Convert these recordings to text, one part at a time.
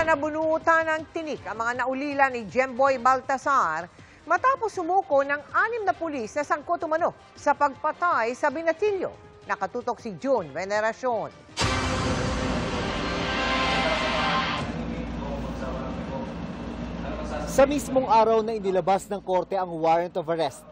Tila nabunutan ng tinik ang mga naulila ni Jemboy Baltasar matapos sumuko ng 6 na pulis na sangkot umano sa pagpatay sa Binatilyo. Nakatutok si June Veneracion. Sa mismong araw na inilabas ng korte ang warrant of arrest,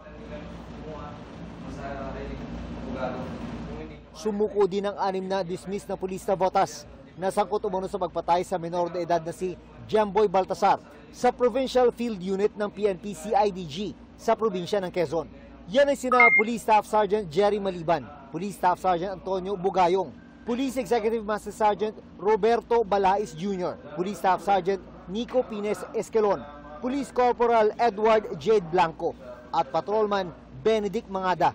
sumuko din ang 6 na dismissed na pulis na botas na sangkot umano sa pagpatay sa menor de edad na si Jemboy Baltasar sa Provincial Field Unit ng PNP CIDG sa probinsya ng Quezon. Yan ay sina Police Staff Sergeant Jerry Maliban, Police Staff Sergeant Antonio Bugayong, Police Executive Master Sergeant Roberto Balais Jr., Police Staff Sergeant Nico Pines Esquelon, Police Corporal Edward Jade Blanco at Patrolman Benedict Mangada.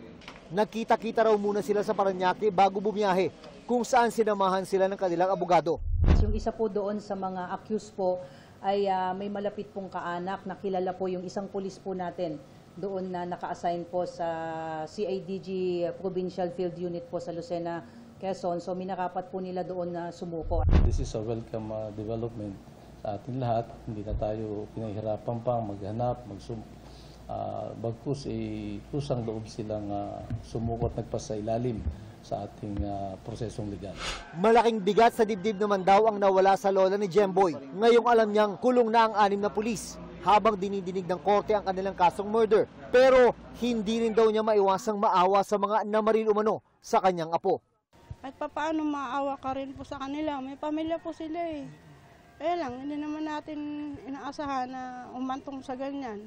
Nagkita-kita raw muna sila sa Parañaque bago bumiyahe, kung saan sinamahan sila ng kanilang abogado. Yung isa po doon sa mga accused po ay may malapit pong kaanak, nakilala po yung isang pulis po natin doon na naka-assign po sa CIDG Provincial Field Unit po sa Lucena, Quezon. So minarapat po nila doon na sumuko. This is a welcome development sa ating lahat. Hindi na tayo pinahirapan pang maghanap, bagkus kusang loob silang sumuko at nagpasailalim sa ating prosesong legal. Malaking bigat sa dibdib naman daw ang nawala sa lola ni Jemboy. Ngayong alam niyang kulong na ang 6 na pulis habang dinidinig ng korte ang kanilang kasong murder. Pero hindi rin daw niya maiwasang maawa sa mga namaril umano sa kanyang apo. At paano maawa ka rin po sa kanila? May pamilya po sila eh. Kaya lang, hindi naman natin inaasahan na umantong sa ganyan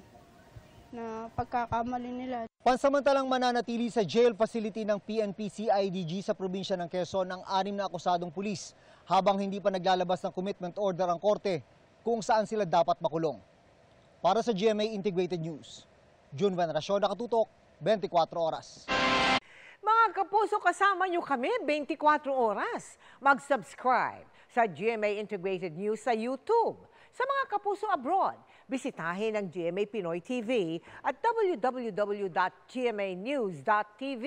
na pagkakamali nila. Pansamantalang mananatili sa jail facility ng PNP CIDG sa probinsya ng Quezon ang 6 na akusadong pulis habang hindi pa naglalabas ng commitment order ang korte kung saan sila dapat makulong. Para sa GMA Integrated News, June Veneracion, nakatutok, 24 oras. Mga kapuso, kasama nyo kami 24 oras. Mag-subscribe sa GMA Integrated News sa YouTube. Sa mga kapuso abroad, bisitahin ang GMA Pinoy TV at www.gmanews.tv.